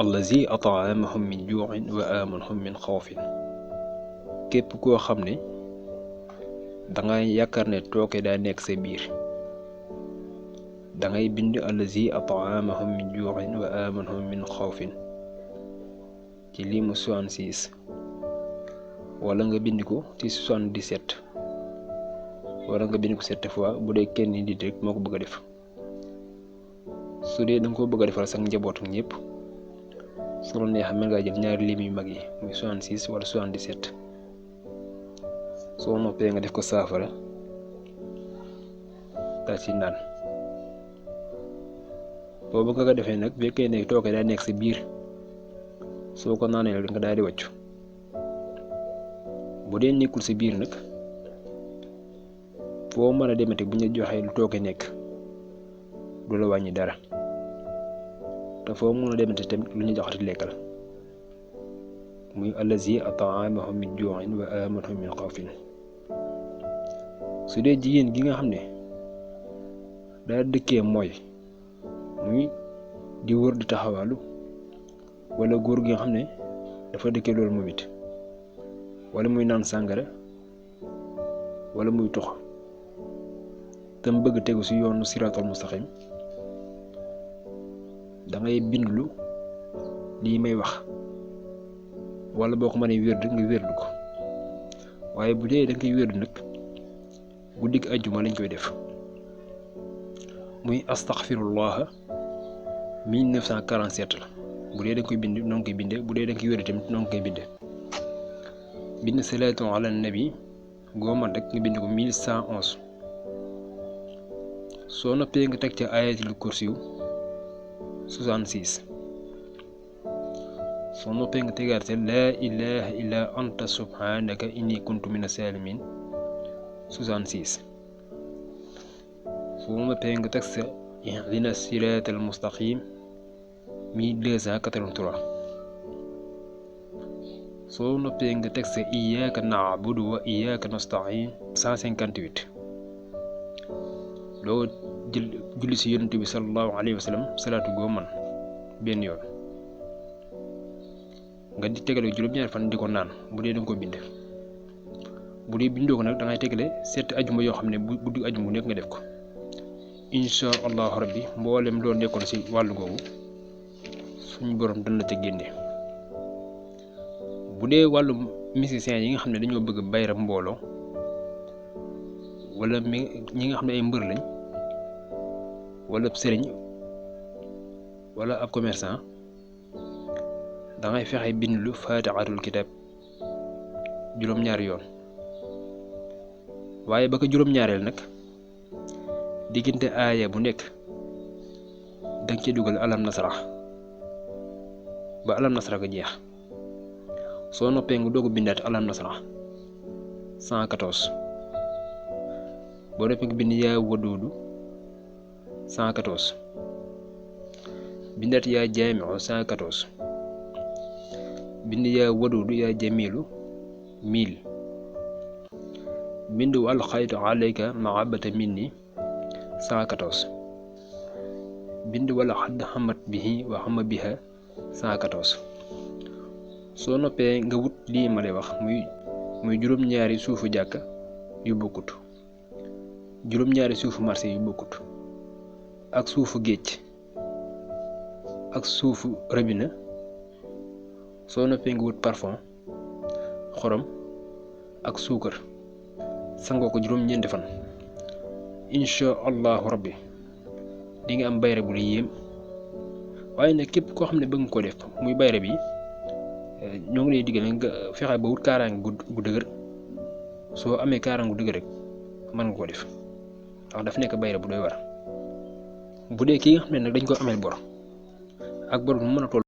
allazi at'amahum min ju'in wa amanahum min xawfin. képp koo xam ne dangay yaakaar ne tooke daa nekk sa biir dangay bind allazi at'amahum min ju'in wa amanahum min xawfin ci limu 66 wala nga bind ko ci 77 wala nga bind ko 7 fois bu dee kenn nit rek moo ko bëgg a def. su dee danga ko bëgg a defal sax njabootu ñëpp su la neexee mën ngaa jël ñaari lim yu mag yi muy 66 wala 77 soo noppee nga def ko saafara daal ci naan. boo bëgg nga defee nag fekkee ne tooke daa nekk sa biir soo ko naanee nag nga daal di wàccu. bu dee nekkul sa biir nag foo mën a demete bu ñu joxee lu tooke nekk du la wàññi dara te foo mën a demete tamit lu ñu joxati lekkal muy allazi at'amahum min ju'in wa amanahum min xawfin. su dee jigéen gi nga xam ne daa dëkkee mooy muy di wër di taxawaalu wala góor gi nga xam ne dafa dëkkee loolu moom it wala muy naan sàngara wala muy tux tam bëgg tegu ci yoonu siraatal mustaqim dangay bindlu lii may wax wala boo ko mënee wérd nga wérdu ko. waaye bu dee danga koy wérdu nag guddig ajjuma lañ koy def muy astaghfirullah 1947 la. bu dee danga koy bind noonu koy binde bu dee danga koy wérdu tamit noonu koy binde. bind salaatu ala nabi gooman rek nga bind ko 1111. soo noppee nga teg ca ayatul kursiyu 66. soo noppee nga tegaat ca laa ilaha illa anta subhanaka inni kuntu mina salimin 66. soo noppee nga teg ca ihdina siratal mustaqim 1283. soo noppee nga teg sa iyyaka na'budu wa iyyaka nasta'in 158. loo jël julli ci yonent bi sallallahu alayhi wa sallam salaatu goo man benn yoon nga di tegale juróom-ñaari fan di ko naan bu dee danga ko bind. bu dee bindoo ko nag dangay tegale 7 ajuma yoo xam ne bu guddi ajuma bu nekk nga def ko insha allahu rabbi mboolem loo nekkoon ci wàllu googu suñu borom dana la ca génne. bu dee wàllu musiciens yi nga xam ne dañoo bëgg bayra mbooloo wala ñi nga xam ne ay mbër lañ wala ab sëriñ wala ab commerçant dangay fexe bind lu faatixatul kitab juróom-ñaari yoon. waaye ba ko juróom-ñaareel nag diggante aaya bu nekk danga ci dugal alam nasrah ba alam nasrah ga jeex. soo noppee nga doog a bindaat alam nasrah 114. boo noppee nga bind yaa waduudu 114. bindaat yaa jaamiu 114. bind yaa waduudu yaa jamiilu 1000. bind wal xaytu alayka mahabbata minni 114. bind wala xadd xamat bihi wa xama biha 114. soo noppee nga wut lii ma lay wax muy juróom-ñaari suufu jàkka yu bokkut, juróom-ñaari suufu marché yu bokkut, ak suufu géej ak suufu robinet. soo noppee nga wut parfum, xorom ak suukar, sangoo ko juróom-ñeenti fan. insha allahu rabbi di nga am bayre bu la yéem. waaye nag képp koo xam ne bëgg nga ko def muy bayre bi ñoo ngi lay digal nga fexe ba wut kaaraange gu dëgër. soo amee kaaraange gu dëgër rek mën nga ko def ndax daf nekk bayre bu doy war. bu dee ki nga xam ne nag dañ ko ameel bor ak bor bu mën a toll